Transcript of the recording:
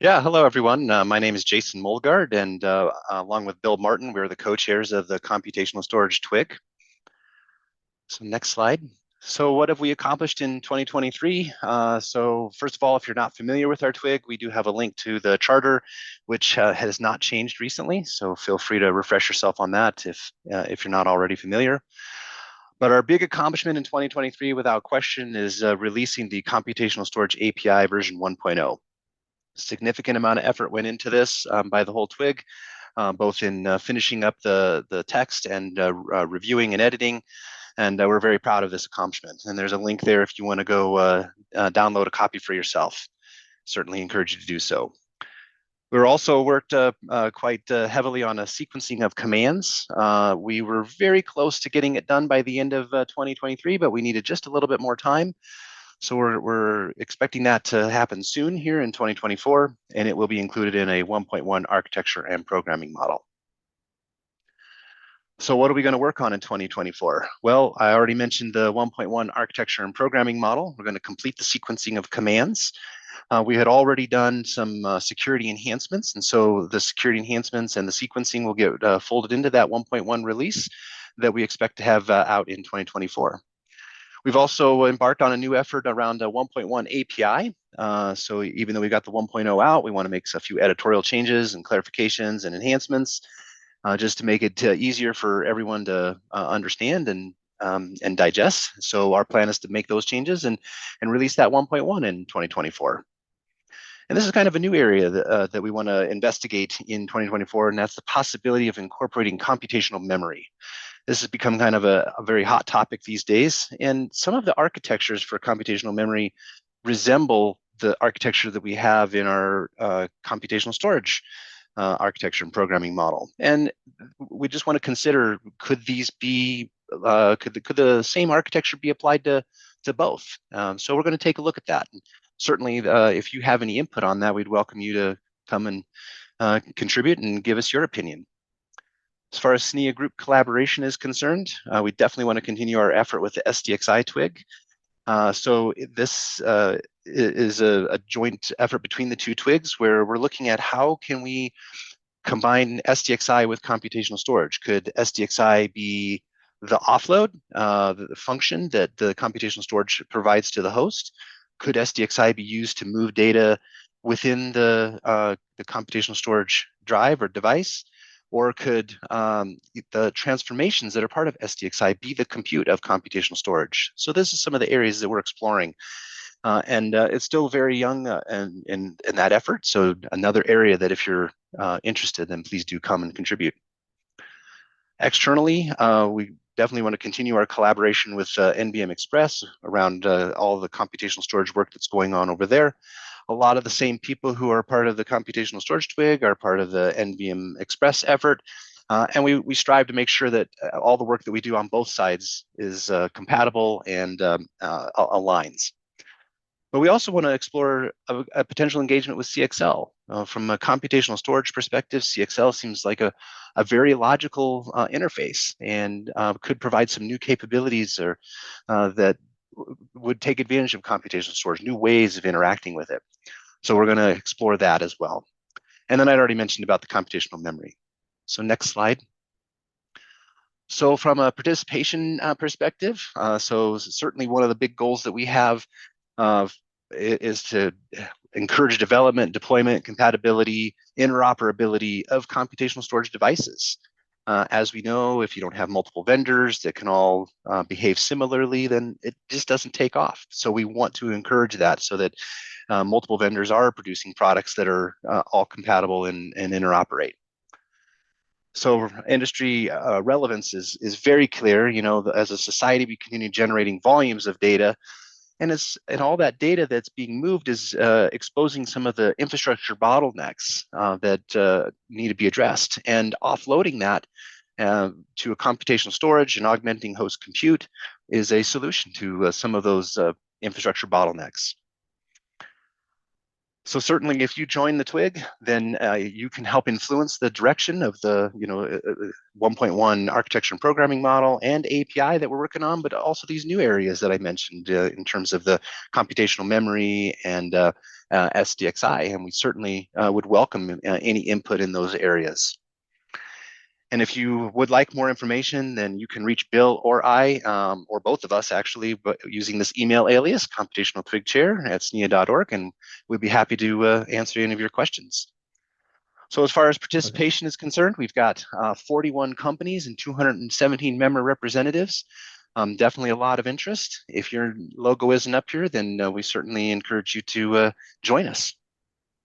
Yeah, hello everyone. My name is Jason Molgard, and along with Bill Martin, we're the co-chairs of the Computational Storage TWG. So next slide. So what have we accomplished in 2023? So first of all, if you're not familiar with our TWG, we do have a link to the charter, which has not changed recently. So feel free to refresh yourself on that if you're not already familiar. But our big accomplishment in 2023, without question, is releasing the Computational Storage API version 1.0. Significant amount of effort went into this by the whole TWG, both in finishing up the text and reviewing and editing. And we're very proud of this accomplishment. And there's a link there if you want to go download a copy for yourself. Certainly encourage you to do so. We also worked quite heavily on a sequencing of commands. We were very close to getting it done by the end of 2023, but we needed just a little bit more time. So we're expecting that to happen soon here in 2024, and it will be included in a 1.1 architecture and programming model. So what are we going to work on in 2024? Well, I already mentioned the 1.1 architecture and programming model. We're going to complete the sequencing of commands. We had already done some security enhancements, and so the security enhancements and the sequencing will get folded into that 1.1 release that we expect to have out in 2024. We've also embarked on a new effort around a 1.1 API. So even though we got the 1.0 out, we want to make a few editorial changes and clarifications and enhancements just to make it easier for everyone to understand and digest. So our plan is to make those changes and release that 1.1 in 2024. And this is kind of a new area that we want to investigate in 2024, and that's the possibility of incorporating computational memory. This has become kind of a very hot topic these days, and some of the architectures for computational memory resemble the architecture that we have in our computational storage architecture and programming model. And we just want to consider, could these be, could the same architecture be applied to both? So we're going to take a look at that. And certainly, if you have any input on that, we'd welcome you to come and contribute and give us your opinion. As far as SNIA group collaboration is concerned, we definitely want to continue our effort with the SDXI TWG. So this is a joint effort between the two TWGs where we're looking at how can we combine SDXI with computational storage. Could SDXI be the offload, the function that the computational storage provides to the host? Could SDXI be used to move data within the computational storage drive or device? Or could the transformations that are part of SDXI be the compute of computational storage? So this is some of the areas that we're exploring. And it's still very young in that effort. So another area that if you're interested, then please do come and contribute. Externally, we definitely want to continue our collaboration with NBM Express around all the computational storage work that's going on over there. A lot of the same people who are part of the computational storage TWG are part of the NVM Express effort. And we strive to make sure that all the work that we do on both sides is compatible and aligns. But we also want to explore a potential engagement with CXL. From a computational storage perspective, CXL seems like a very logical interface and could provide some new capabilities or that would take advantage of computational storage, new ways of interacting with it. So we're going to explore that as well. And then I'd already mentioned about the computational memory. So next slide. So from a participation perspective, so certainly one of the big goals that we have is to encourage development, deployment, compatibility, interoperability of computational storage devices. As we know, if you don't have multiple vendors that can all behave similarly, then it just doesn't take off. So we want to encourage that so that multiple vendors are producing products that are all compatible and interoperate. So industry relevance is very clear. You know, as a society, we continue generating volumes of data, and all that data that's being moved is exposing some of the infrastructure bottlenecks that need to be addressed, and offloading that to a computational storage and augmenting host compute is a solution to some of those infrastructure bottlenecks. So certainly, if you join the TWG, then you can help influence the direction of the 1.1 architecture and programming model and API that we're working on, but also these new areas that I mentioned in terms of the computational memory and SDXI. And we certainly would welcome any input in those areas. And if you would like more information, then you can reach Bill or I, or both of us actually, but using this email alias, computationaltwigchair@snia.org, and we'd be happy to answer any of your questions. So as far as participation is concerned, we've got 41 companies and 217 member representatives. Definitely a lot of interest. If your logo isn't up here, then we certainly encourage you to join us.